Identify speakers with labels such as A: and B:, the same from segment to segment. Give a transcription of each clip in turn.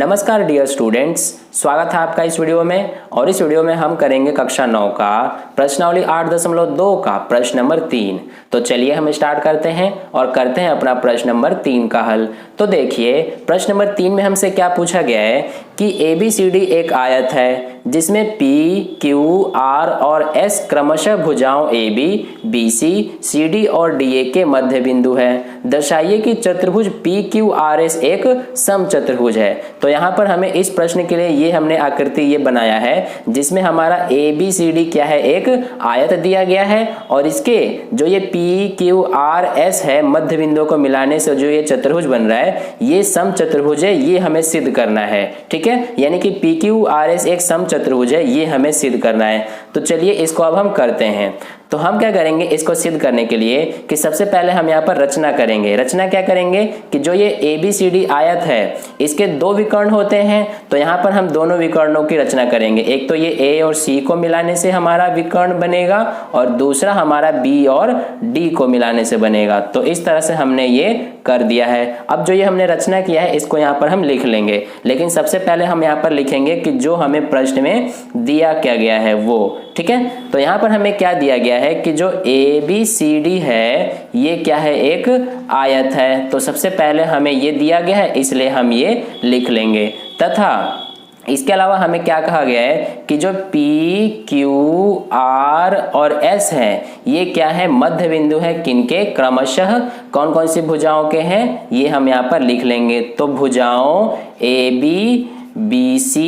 A: नमस्कार dear students, स्वागत है आपका इस वीडियो में। और इस वीडियो में हम करेंगे कक्षा 9 का प्रश्नावली 8.2 का प्रश्न नंबर 3। तो चलिए हम स्टार्ट करते हैं और करते हैं अपना प्रश्न नंबर 3 का हल। तो देखिए प्रश्न नंबर 3 में हमसे क्या पूछा गया है कि ABCD एक आयत है जिसमें P, Q, R और S क्रमशः भुजाओं AB, BC, CD और DA के मध्य बिंदु है। दर्शाइए कि चतुर्भुज PQRS एक समचतुर्भुज है। तो यहाँ पर हमें इस प्रश्न के लिए ये हमने आकृति ये बनाया है जिसमें हमारा ABCD क्या है, एक आयत दिया गया है और इसके जो ये PQRS है मध्य बिंदु को मिलाने से जो ये चतुर्भुज बन रहा है ये समचतुर्भुज है, ये हमें सिद्ध करना है। ठीक है, यानी कि PQRS एक समचतुर्भुज है, ये हमें सिद्ध करना है। तो चलिए इसको अब हम करते हैं। तो हम क्या करेंगे इसको सिद्ध करने के लिए कि सबसे पहले हम यहाँ पर रचना करेंगे। रचना क्या करेंगे कि जो ये ABCD आयत है इसके दो विकर्ण होते हैं, तो यहाँ पर हम दोनों विकर्णों की रचना करेंगे। एक तो ये A और C को मिलाने से हमारा विकर्ण बनेगा और दूसरा हमारा B और D को मिलाने से बनेगा। तो इस तरह से हमने ये कर दिया है। अब जो ये हमने रचना किया है इसको यहाँ पर हम लिख लेंगे, लेकिन सबसे पहले हम यहाँ पर लिखेंगे कि जो हमें प्रश्न में दिया क्या गया है वो। ठीक है, तो यहाँ पर हमें क्या दिया गया है कि जो ABCD है ये क्या है, एक आयत है। तो सबसे पहले हमें ये दिया गया है इसलिए हम ये लिख लेंगे। तथा इसके अलावा हमें क्या कहा गया है कि जो P, Q, R और S है ये क्या है, मध्य बिंदु है। किनके, क्रमशः कौन कौन सी भुजाओं के हैं ये हम यहाँ पर लिख लेंगे। तो भुजाओं AB, BC,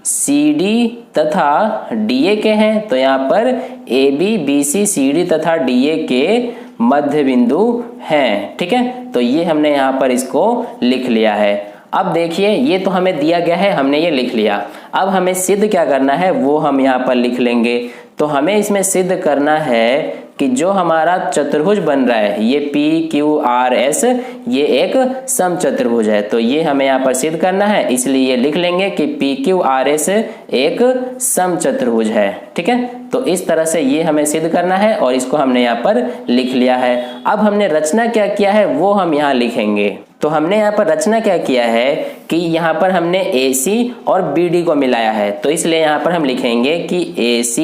A: CD तथा DA के हैं। तो यहाँ पर AB, BC, CD तथा DA के मध्य बिंदु हैं। ठीक है, तो ये हमने यहाँ पर इसको लिख लिया है। अब देखिए ये तो हमें दिया गया है, हमने ये लिख लिया। अब हमें सिद्ध क्या करना है वो हम यहाँ पर लिख लेंगे। तो हमें इसमें सिद्ध करना है कि जो हमारा चतुर्भुज बन रहा है ये PQRS ये एक समचतुर्भुज है। तो ये हमें यहाँ पर सिद्ध करना है, इसलिए ये लिख लेंगे कि PQRS एक समचतुर्भुज है। ठीक है, तो इस तरह से ये हमें सिद्ध करना है और इसको हमने यहाँ पर लिख लिया है। अब हमने रचना क्या किया है वो हम यहाँ लिखेंगे। तो हमने यहाँ पर रचना क्या किया है कि यहाँ पर हमने AC और BD को मिलाया है। तो इसलिए यहाँ पर हम लिखेंगे कि AC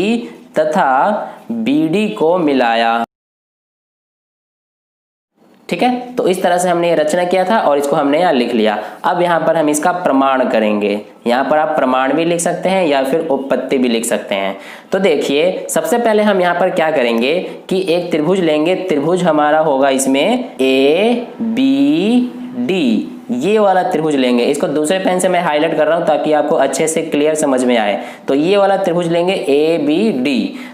A: तथा BD को मिलाया। ठीक है, तो इस तरह से हमने ये रचना किया था और इसको हमने यहाँ लिख लिया। अब यहाँ पर हम इसका प्रमाण करेंगे। यहाँ पर आप प्रमाण भी लिख सकते हैं या फिर उपपत्ति भी लिख सकते हैं। तो देखिए सबसे पहले हम यहाँ पर क्या करेंगे कि एक त्रिभुज लेंगे। त्रिभुज हमारा होगा इसमें ABD, ये वाला त्रिभुज लेंगे। इसको दूसरे पेन से मैं हाईलाइट कर रहा हूं ताकि आपको अच्छे से क्लियर समझ में आए। तो ये वाला त्रिभुज लेंगे ABD।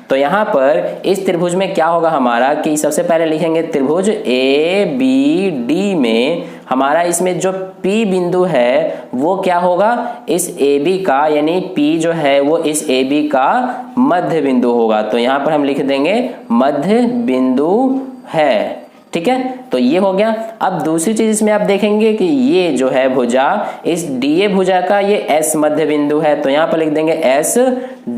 A: तो यहाँ पर इस त्रिभुज में क्या होगा हमारा कि सबसे पहले लिखेंगे त्रिभुज ABD में हमारा इसमें जो P बिंदु है वो क्या होगा, इस AB का, यानी P जो है वो इस AB का मध्य बिंदु होगा। तो यहाँ पर हम लिख देंगे मध्य बिंदु है। ठीक है, तो ये हो गया। अब दूसरी चीज इसमें आप देखेंगे कि ये जो है भुजा, इस DA भुजा का ये S मध्य बिंदु है। तो यहाँ पर लिख देंगे S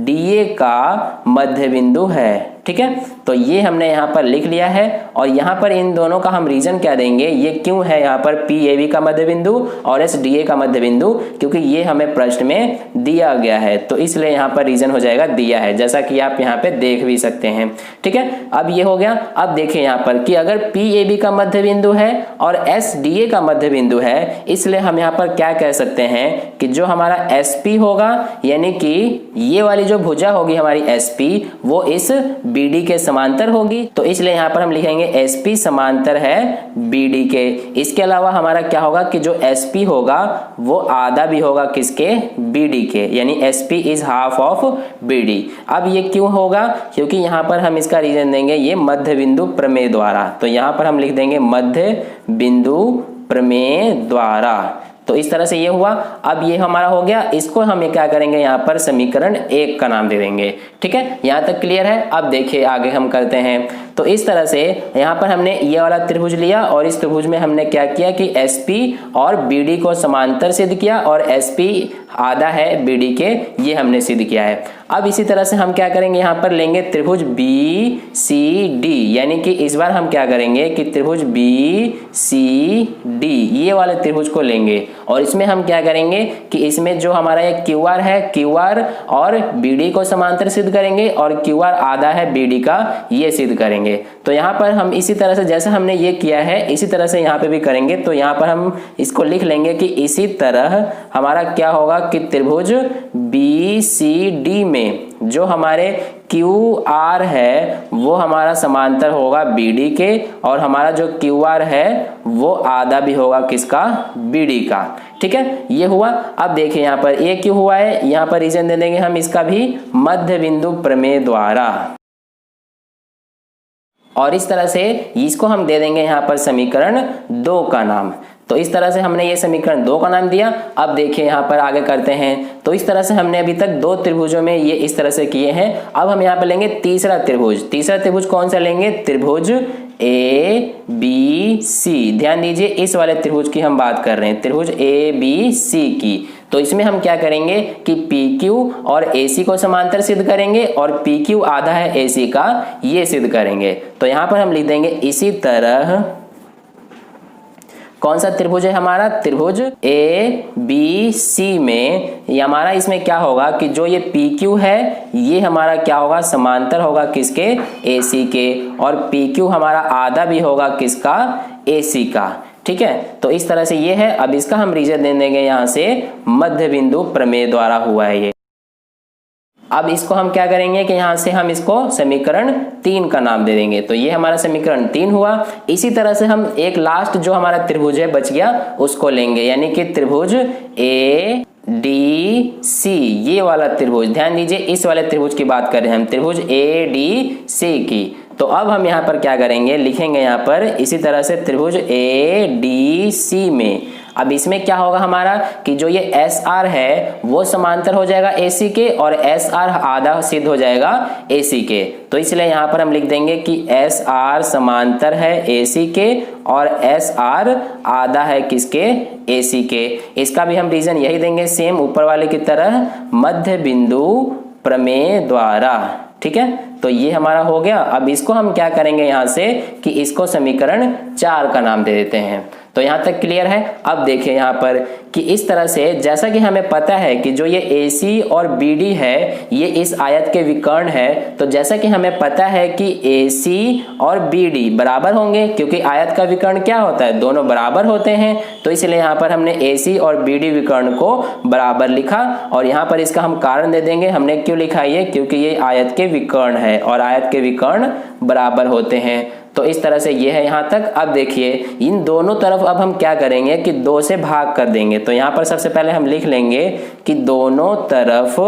A: DA का मध्य बिंदु है। ठीक है, तो ये हमने यहाँ पर लिख लिया है और यहाँ पर इन दोनों का हम रीजन क्या देंगे, ये क्यों है यहाँ पर PAB का मध्य बिंदु और SDA का मध्य बिंदु, क्योंकि ये हमें प्रश्न में दिया गया है। तो इसलिए यहाँ पर रीजन हो जाएगा दिया है, जैसा कि आप यहाँ पे देख भी सकते हैं। ठीक है, अब ये हो गया। अब देखिए यहाँ पर कि अगर PAB का मध्य बिंदु है और SDA का मध्य बिंदु है, इसलिए हम यहाँ पर क्या कह सकते हैं कि जो हमारा SP होगा, यानी कि ये वाली जो भुजा होगी हमारी SP वो इस BD के समांतर होगी। तो इसलिए यहाँ पर हम लिखेंगे SP समांतर है BD के। इसके अलावा हमारा क्या होगा कि जो SP होगा वो आधा भी होगा किसके, BD के, यानी SP is half of BD। अब ये क्यों होगा, क्योंकि यहाँ पर हम इसका रीजन देंगे ये मध्य बिंदु प्रमेय द्वारा। तो यहाँ पर हम लिख देंगे मध्य बिंदु प्रमेय द्वारा। तो इस तरह से ये हुआ। अब ये हमारा हो गया, इसको हम क्या करेंगे यहाँ पर समीकरण 1 का नाम दे देंगे। ठीक है, यहाँ तक क्लियर है। अब देखिए आगे हम करते हैं। तो इस तरह से यहाँ पर हमने ये वाला त्रिभुज लिया और इस त्रिभुज में हमने क्या किया कि SP और BD को समांतर सिद्ध किया और SP आधा है BD के, ये हमने सिद्ध किया है। अब इसी तरह से हम क्या करेंगे, यहाँ पर लेंगे त्रिभुज BCD, यानी कि इस बार हम क्या करेंगे कि त्रिभुज BCD ये वाले त्रिभुज को लेंगे और इसमें हम क्या करेंगे कि इसमें जो हमारा एक QR है, QR और BD को समांतर सिद्ध करेंगे और QR आधा है BD का, ये सिद्ध करेंगे। तो यहाँ पर हम इसी तरह से जैसे हमने ये किया है इसी तरह से यहाँ पे भी करेंगे। तो यहाँ पर हम इसको लिख लेंगे कि इसी तरह हमारा क्या होगा कि त्रिभुज BCD में जो हमारे QR है वो हमारा समांतर होगा BD के और हमारा जो QR है वो आधा भी होगा किसका, BD का। ठीक है, ये हुआ। अब देखिए यहाँ पर ये क्यों हुआ है, यहाँ पर रीजन दे देंगे हम इसका भी मध्य बिंदु प्रमेय द्वारा, और इस तरह से इसको हम दे देंगे यहाँ पर समीकरण 2 का नाम। तो इस तरह से हमने ये समीकरण 2 का नाम दिया। अब देखिए यहाँ पर आगे करते हैं। तो इस तरह से हमने अभी तक 2 त्रिभुजों में ये इस तरह से किए हैं। अब हम यहाँ पर लेंगे तीसरा त्रिभुज। तीसरा त्रिभुज कौन सा लेंगे, त्रिभुज ABC। ध्यान दीजिए इस वाले त्रिभुज की हम बात कर रहे हैं, त्रिभुज ABC की। तो इसमें हम क्या करेंगे कि PQ और AC को समांतर सिद्ध करेंगे और PQ आधा है AC का, ये सिद्ध करेंगे। तो यहाँ पर हम लिख देंगे इसी तरह कौन सा त्रिभुज है हमारा, त्रिभुज ABC में ये हमारा इसमें क्या होगा कि जो ये PQ है ये हमारा क्या होगा, समांतर होगा किसके, AC के, और PQ हमारा आधा भी होगा किसका, AC का। ठीक है, तो इस तरह से ये है। अब इसका हम रीजन दे देंगे यहाँ से मध्य बिंदु प्रमेय द्वारा हुआ है ये। अब इसको हम क्या करेंगे कि यहाँ से हम इसको समीकरण 3 का नाम दे देंगे। तो ये हमारा समीकरण 3 हुआ। इसी तरह से हम एक लास्ट जो हमारा त्रिभुज है बच गया उसको लेंगे, यानी कि त्रिभुज ADC ये वाला त्रिभुज। ध्यान दीजिए इस वाले त्रिभुज की बात कर रहे हैं हम, त्रिभुज ADC की। तो अब हम यहाँ पर क्या करेंगे, लिखेंगे यहाँ पर इसी तरह से त्रिभुज ADC में। अब इसमें क्या होगा हमारा कि जो ये SR है वो समांतर हो जाएगा AC के और SR आधा सिद्ध हो जाएगा AC के। तो इसलिए यहाँ पर हम लिख देंगे कि SR समांतर है AC के और SR आधा है किसके, AC के। इसका भी हम रीजन यही देंगे सेम ऊपर वाले की तरह, मध्य बिंदु प्रमेय द्वारा। ठीक है, तो ये हमारा हो गया। अब इसको हम क्या करेंगे यहाँ से कि इसको समीकरण 4 का नाम दे देते हैं। तो यहाँ तक क्लियर है। अब देखिए यहाँ पर कि इस तरह से जैसा कि हमें पता है कि जो ये AC और BD है ये इस आयत के विकर्ण है, तो जैसा कि हमें पता है कि AC और BD बराबर होंगे क्योंकि आयत का विकर्ण क्या होता है, दोनों बराबर होते हैं। तो इसलिए यहाँ पर हमने AC और BD विकर्ण को बराबर लिखा और यहाँ पर इसका हम कारण दे देंगे हमने क्यों लिखा ये, क्योंकि ये आयत के विकर्ण है और आयत के विकर्ण बराबर होते हैं। तो इस तरह से ये है यहाँ तक। अब देखिए इन दोनों तरफ अब हम क्या करेंगे कि 2 से भाग कर देंगे। तो यहाँ पर सबसे पहले हम लिख लेंगे कि दोनों तरफ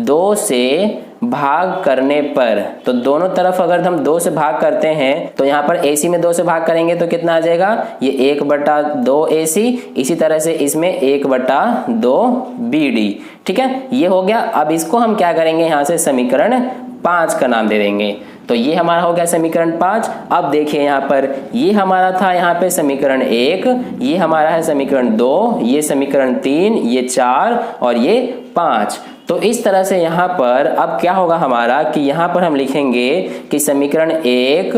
A: 2 से भाग करने पर, तो दोनों तरफ अगर हम 2 से भाग करते हैं तो यहाँ पर AC में 2 से भाग करेंगे तो कितना आ जाएगा, ये 1/2 AC, इसी तरह से इसमें 1/2 BD। ठीक है, ये हो गया। अब इसको हम क्या करेंगे यहाँ से समीकरण 5 का नाम दे देंगे। तो ये हमारा हो गया समीकरण 5। अब देखिए यहाँ पर ये हमारा था यहाँ पे समीकरण 1, ये हमारा है समीकरण 2, ये समीकरण 3, ये 4 और ये 5। तो इस तरह से यहाँ पर अब क्या होगा हमारा कि यहाँ पर हम लिखेंगे कि समीकरण 1,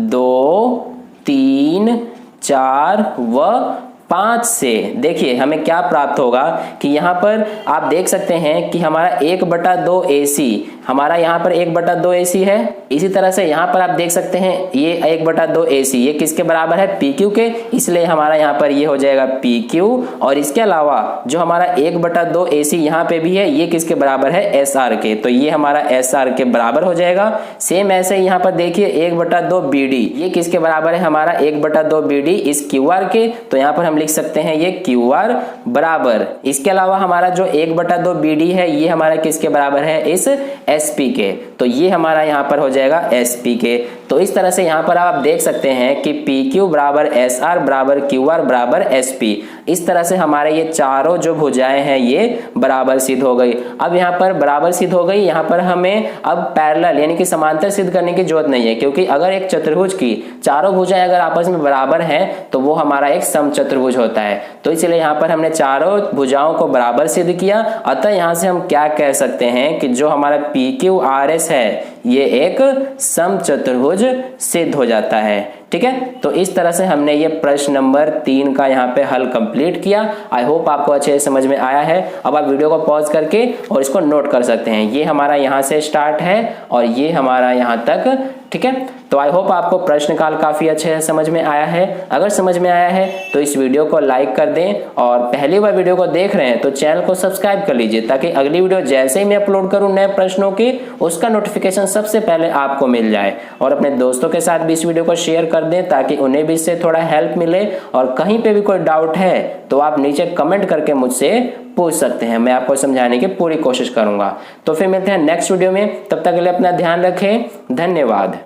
A: 2, 3, 4 व 5 से देखिए हमें क्या प्राप्त होगा कि यहाँ पर आप देख सकते हैं कि हमारा 1/2 AC, हमारा यहाँ पर 1/2 AC है। इसी तरह से यहाँ पर आप देख सकते हैं ये 1/2 AC ये किसके बराबर है, PQ के, इसलिए हमारा यहाँ पर ये हो जाएगा PQ। और इसके अलावा जो हमारा 1/2 AC यहाँ पे भी है ये किसके बराबर है, SR के, तो ये हमारा SR के बराबर हो जाएगा। सेम ऐसे यहाँ पर देखिए 1/2 BD ये किसके बराबर है, हमारा 1/2 BD इस QR के। तो यहाँ पर हम हम लिख सकते हैं ये QR बराबर, इसके अलावा हमारा जो 1/2 BD है ये हमारा किसके बराबर है, इस SP के, तो ये हमारा यहाँ पर हो जाएगा SP के। तो इस तरह से यहाँ पर आप देख सकते हैं कि PQ बराबर SR बराबर QR बराबर SP, इस तरह से हमारे ये चारों जो भुजाएं हैं ये बराबर सिद्ध हो गई। अब यहाँ पर बराबर सिद्ध हो गई, यहाँ पर हमें अब पैरेलल यानी कि समांतर सिद्ध करने की जरूरत नहीं है, क्योंकि अगर एक चतुर्भुज की चारों भुजाएं अगर आपस में बराबर हैं तो वो हमारा एक समचतुर्भुज होता है। तो इसलिए यहाँ पर हमने चारों भुजाओं को बराबर सिद्ध किया। अतः यहाँ से हम क्या कह सकते हैं कि जो हमारा PQRS है ये एक समचतुर्भुज सिद्ध हो जाता है। ठीक है, तो इस तरह से हमने ये प्रश्न नंबर 3 का यहाँ पे हल कंप्लीट किया। आई होप आपको अच्छे से समझ में आया है। अब आप वीडियो को पॉज करके और इसको नोट कर सकते हैं। ये हमारा यहाँ से स्टार्ट है और ये हमारा यहाँ तक। ठीक है, तो आई होप आपको प्रश्न काल काफी अच्छे से समझ में आया है। अगर समझ में आया है तो इस वीडियो को लाइक कर दें, और पहली बार वीडियो को देख रहे हैं तो चैनल को सब्सक्राइब कर लीजिए, ताकि अगली वीडियो जैसे ही मैं अपलोड करूं नए प्रश्नों की, उसका नोटिफिकेशन सबसे पहले आपको मिल जाए। और अपने दोस्तों के साथ भी इस वीडियो को शेयर कर दें, ताकि उन्हें भी इससे थोड़ा हेल्प मिले। और कहीं पे भी कोई डाउट है तो आप नीचे कमेंट करके मुझसे पूछ सकते हैं, मैं आपको समझाने की पूरी कोशिश करूंगा। तो फिर मिलते हैं नेक्स्ट वीडियो में, तब तक के लिए अपना ध्यान रखें। धन्यवाद।